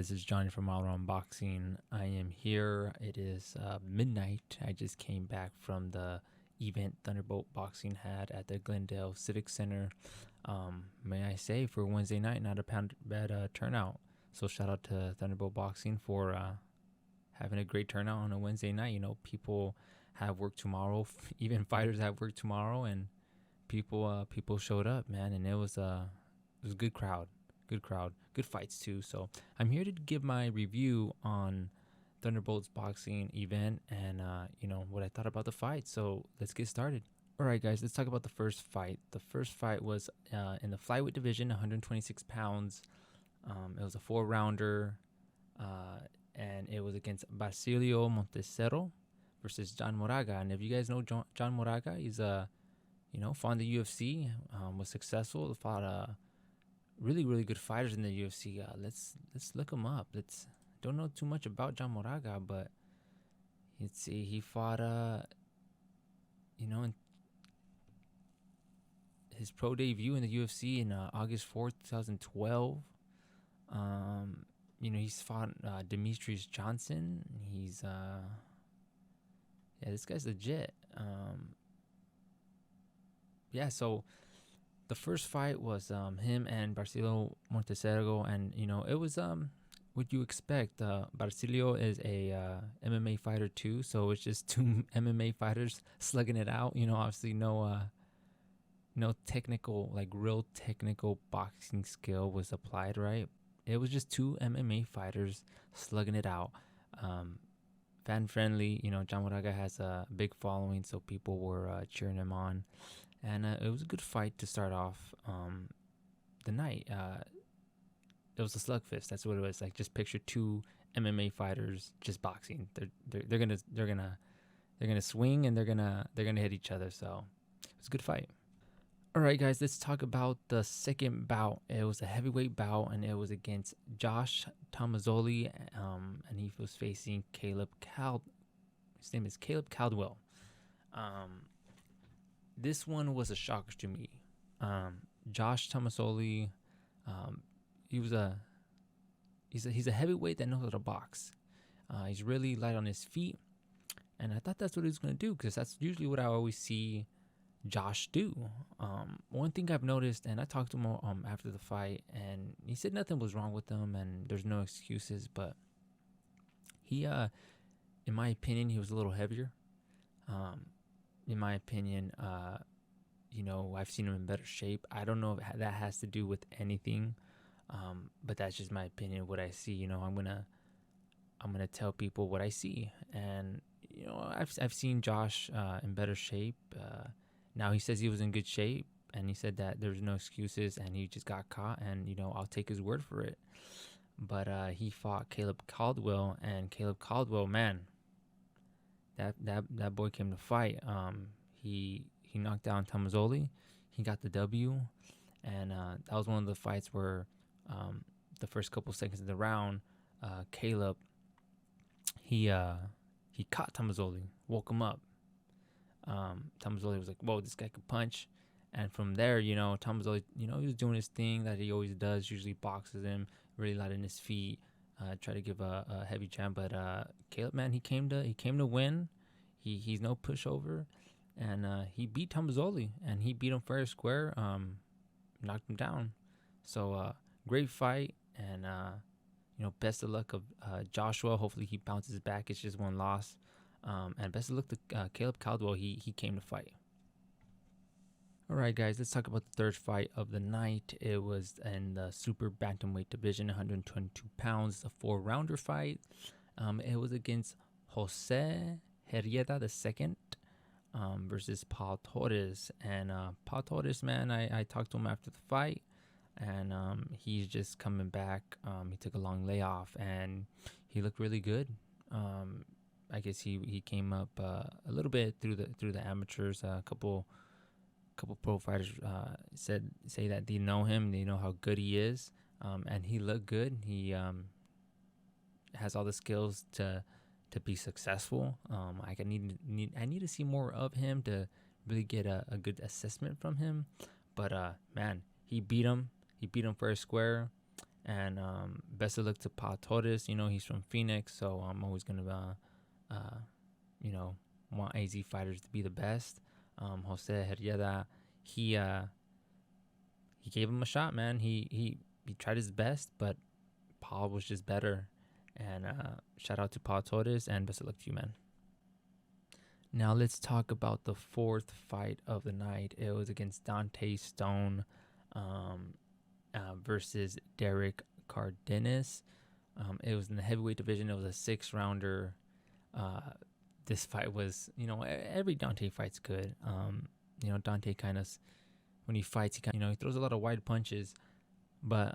This is Johnny from All Around Boxing. I am here. It is midnight. I just came back from the event Thunderbolt Boxing had at the Glendale Civic Center. May I say, for Wednesday night, not a bad turnout. So shout out to Thunderbolt Boxing for having a great turnout on a Wednesday night. You know, people have work tomorrow. Even fighters have work tomorrow, and people showed up, man, and it was a good crowd. Good fights too. So I'm here to give my review on Thunderbolt's boxing event and what I thought about the fight. So let's get started. All right, guys, let's talk about the first fight. The first fight was in the flyweight division, 126 pounds. It was a 4-rounder, and it was against Basilio Montezuma versus John Moraga. And if you guys know John Moraga, he's fought in the UFC, was successful, fought really good fighters in the UFC. Let's look him up. Don't know too much about John Moraga, but let's see. He fought in his pro debut in the UFC in August 4th, 2012. He's fought Demetrius Johnson. He's this guy's legit. So the first fight was him and Basilio Montezuma, and it was what you expect. Basilio is a MMA fighter too, so it's just two MMA fighters slugging it out. Obviously no technical, like real technical boxing skill was applied, right? It was just two MMA fighters slugging it out. Fan friendly, John Moraga has a big following, so people were cheering him on. And it was a good fight to start off the night. It was a slugfest. That's what it was. Like, just picture two MMA fighters just boxing. They're gonna swing and they're gonna hit each other. So it was a good fight. All right, guys, let's talk about the second bout. It was a heavyweight bout, and it was against Josh Tomaszoli, and he was facing his name is Caleb Caldwell. This one was a shocker to me. Josh Tomaszoli, he's a heavyweight that knows how to box. He's really light on his feet, and I thought that's what he was going to do, because that's usually what I always see Josh do. One thing I've noticed, and I talked to him after the fight, and he said nothing was wrong with him and there's no excuses, but he, in my opinion, he was a little heavier. In my opinion, I've seen him in better shape. I don't know if that has to do with anything, but that's just my opinion, what I see. I'm gonna tell people what I see, and I've seen Josh in better shape. Now he says he was in good shape, and he said that there's no excuses, and he just got caught, and I'll take his word for it. But he fought Caleb Caldwell, and Caleb Caldwell, man, that boy came to fight. He knocked down Tomaszoli. He got the W, and that was one of the fights where the first couple seconds of the round, Caleb he caught Tomaszoli, woke him up. Tomaszoli was like, whoa, this guy could punch. And from there, Tomaszoli, he was doing his thing that he always does, usually boxes him, really light on his feet, try to give a heavy jab. But Caleb, man, he came to win. He's no pushover, and he beat Tomaszoli, and he beat him fair and square, knocked him down. So great fight, and best of luck of Joshua. Hopefully he bounces back. It's just one loss. And best of luck to Caleb Caldwell. He came to fight. All right, guys, let's talk about the third fight of the night. It was in the super bantamweight division, 122 pounds, a 4-rounder fight. It was against Jose Herrera II versus Paul Torres. And Paul Torres, man, I talked to him after the fight, and he's just coming back. He took a long layoff, and he looked really good. I guess he came up a little bit through the amateurs. A couple pro fighters say that they know him, they know how good he is, and he looked good. He has all the skills to be successful. I need to see more of him to really get a good assessment from him. But man, he beat him fair square, And best of luck to Pa Torres. He's from Phoenix, so I'm always gonna, you know, want AZ fighters to be the best. Jose Herrera, he gave him a shot, man. He tried his best, but Paul was just better. And shout out to Paul Torres, and best of luck to you, man. Now let's talk about the fourth fight of the night. It was against Deonte Stone versus Derek Cardenas. It was in the heavyweight division. It was a 6-rounder. This fight was, every Deonte fight's good. Deonte kind of, when he fights, he throws a lot of wide punches, but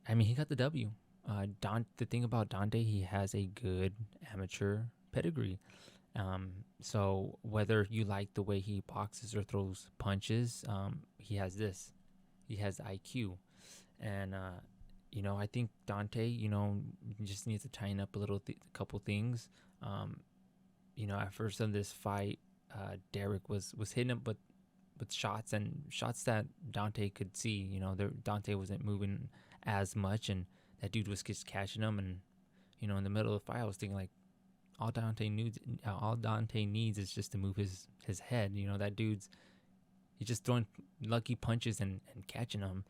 he got the W. The thing about Deonte, he has a good amateur pedigree. So whether you like the way he boxes or throws punches, he has this. He has IQ. And, I think Deonte, just needs to tighten up a couple things. At first in this fight, Derek was hitting him, but with shots that Deonte could see. Deonte wasn't moving as much, and that dude was just catching him. And, in the middle of the fight, I was thinking, like, all Deonte needs is just to move his head. That dude's, he's just throwing lucky punches and catching them.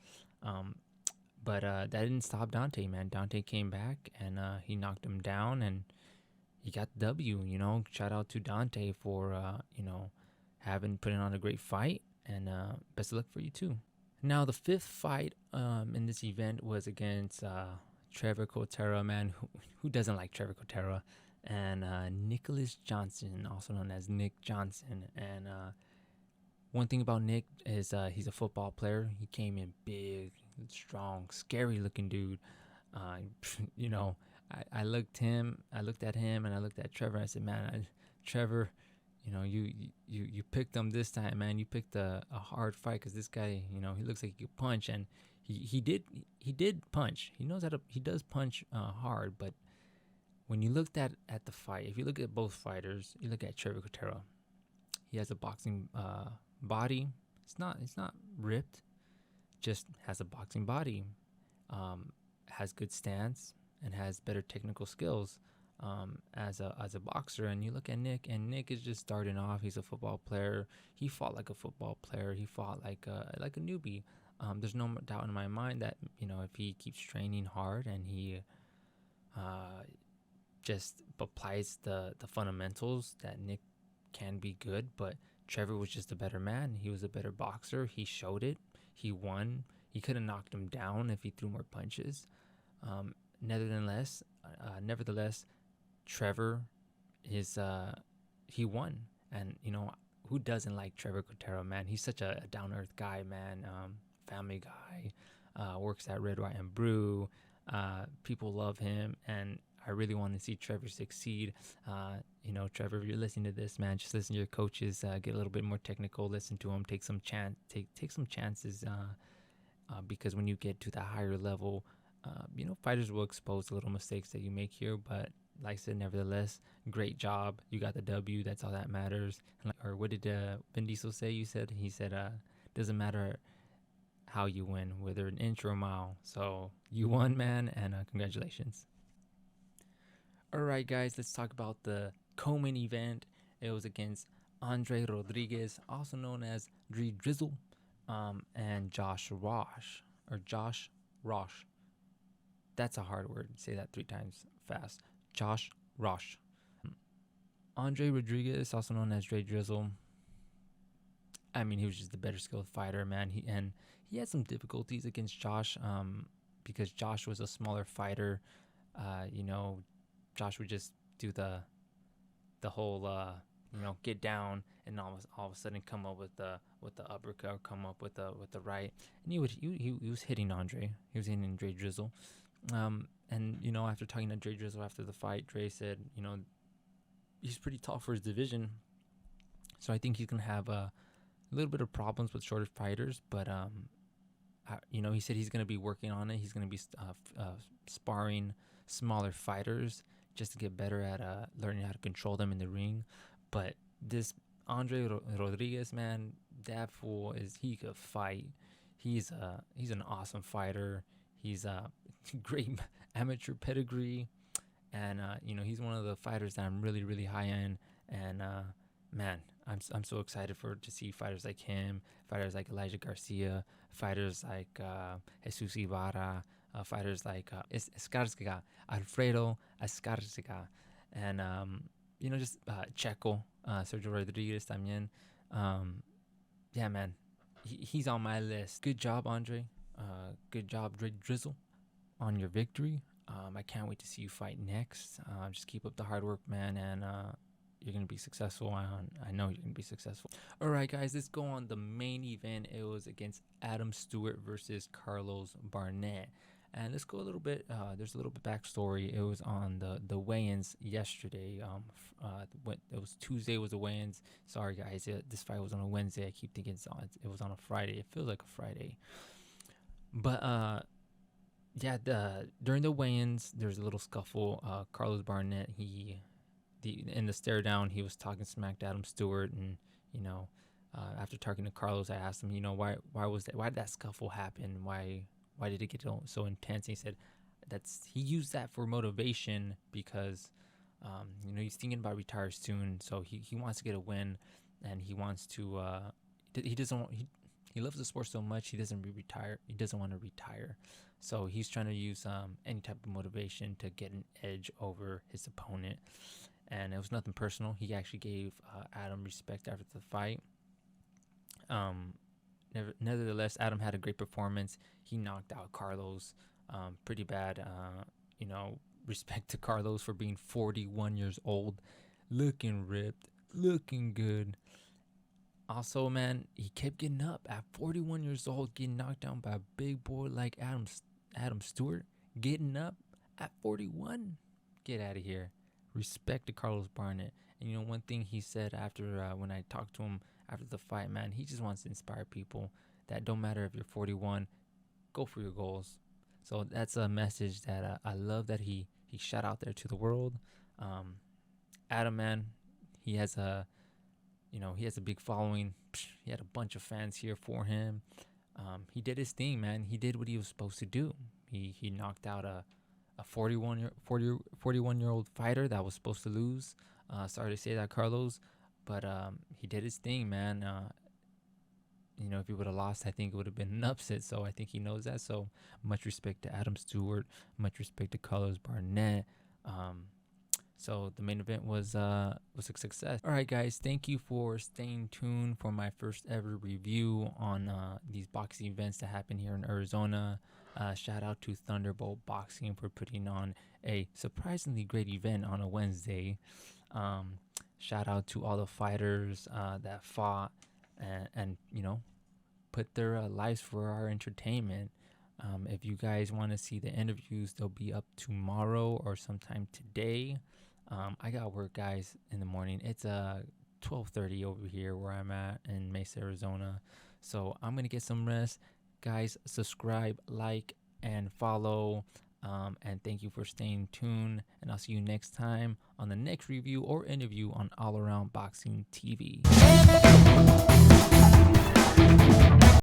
But that didn't stop Deonte, man. Deonte came back and he knocked him down, and he got the W. Shout out to Deonte for putting on a great fight, and best of luck for you too. Now the fifth fight in this event was against Trevor Quatro, man. Who doesn't like Trevor Quatro? And Nicholas Johnson, also known as Nick Johnson. And one thing about Nick is he's a football player. He came in big, strong, scary looking dude. I looked at him and I looked at Trevor. I said, man, Trevor, you picked him this time, man. You picked a hard fight, because this guy, he looks like he could punch, and he did punch. He does punch hard. But when you looked at the fight, if you look at both fighters, you look at Trevor Quatro. He has a boxing body. It's not ripped, just has a boxing body. Has good stance and has better technical skills as a boxer. And you look at Nick, and Nick is just starting off. He's a football player. He fought like a football player. He fought like a newbie. There's no doubt in my mind that if he keeps training hard and he just applies the fundamentals, that Nick can be good. But Trevor was just a better man. He was a better boxer. He showed it. He won. He could have knocked him down if he threw more punches. Nevertheless, Trevor he won. And who doesn't like Trevor Quatro, man? He's such a down-earth guy, man. Family guy, works at Red, White, and Brew. People love him, and I really want to see Trevor succeed. Trevor, if you're listening to this, man, just listen to your coaches. Get a little bit more technical. Listen to them. Take some chances. Because when you get to the higher level, fighters will expose the little mistakes that you make here. But like I said, nevertheless, great job. You got the W. That's all that matters. Or what did Vin Diesel say? He said, doesn't matter how you win, whether an inch or a mile. So you won, man, and congratulations. All right, guys, let's talk about the co-main event. It was against Andre Rodriguez, also known as Dre Drizzle, and Joshrosh. That's a hard word. Say that 3 times fast. Joshrosh. Andre Rodriguez, also known as Dre Drizzle. He was just a better skilled fighter, man. He had some difficulties against Josh, because Josh was a smaller fighter. Josh would just do the whole get down, and all of a sudden come up with the uppercut, or come up with the right, and he was hitting Andre. He was hitting Dre Drizzle. And after talking to Dre Drizzle after the fight, Dre said, he's pretty tall for his division, so I think he's gonna have a little bit of problems with shorter fighters. But he said he's gonna be working on it. He's gonna be sparring smaller fighters just to get better at learning how to control them in the ring. But this Andre Rodriguez, man, that fool he could fight. He's an awesome fighter. He's great amateur pedigree, and he's one of the fighters that I'm really really high in. And man, I'm so excited to see fighters like him, fighters like Elijah Garcia, fighters like Jesus Ibarra, fighters like Escarcega, Alfredo Escarcega, and just Checo, Sergio Rodriguez también. Yeah, man, he's on my list. Good job, Andre. Good job, Drizzle, on your victory. I can't wait to see you fight next. Just keep up the hard work, man, and you're going to be successful. I know you're going to be successful. All right, guys, let's go on the main event. It was against Adam Stewart versus Carlos Barnett. And let's go a little bit, there's a little bit backstory. It was on the weigh-ins yesterday. It was Tuesday was the weigh-ins. Sorry, guys, this fight was on a Wednesday. I keep thinking it was on a Friday. It feels like a Friday. But, during the weigh-ins, there's a little scuffle. Carlos Barnett, in the stare down, he was talking smack to Adam Stewart, and after talking to Carlos, I asked him, why did that scuffle happen? Why did it get so intense? And he said he used that for motivation because he's thinking about retire soon, so he wants to get a win, and he wants to he loves the sport so much he doesn't want to retire, so he's trying to use any type of motivation to get an edge over his opponent. And it was nothing personal. He actually gave Adam respect after the fight. Nevertheless, Adam had a great performance. He knocked out Carlos pretty bad. Respect to Carlos for being 41 years old, looking ripped, looking good. Also, man, he kept getting up at 41 years old, getting knocked down by a big boy like Adam Stewart, getting up at 41. Get out of here. Respect to Carlos Barnett. And one thing he said after when I talked to him after the fight, man, he just wants to inspire people that don't matter if you're 41, go for your goals. So that's a message that I love that he shot out there to the world. Adam, man, he has a big following. He had a bunch of fans here for him. He did his thing, man. He did what he was supposed to do. He knocked out a 41-year-old fighter that was supposed to lose. Sorry to say that, Carlos, but he did his thing, man. If he would have lost, I think it would have been an upset. So I think he knows that. So much respect to Adam Stewart, much respect to Carlos Barnett. So the main event was a success. All right, guys, thank you for staying tuned for my first ever review on these boxing events that happen here in Arizona. Shout out to Thunderbolt Boxing for putting on a surprisingly great event on a Wednesday. Shout out to all the fighters that fought and put their lives for our entertainment. If you guys want to see the interviews, they'll be up tomorrow or sometime today. I got work, guys, in the morning. It's 12:30 over here where I'm at in Mesa, Arizona. So I'm going to get some rest. Guys, subscribe, like, and follow. And thank you for staying tuned. And I'll see you next time on the next review or interview on All Around Boxing TV.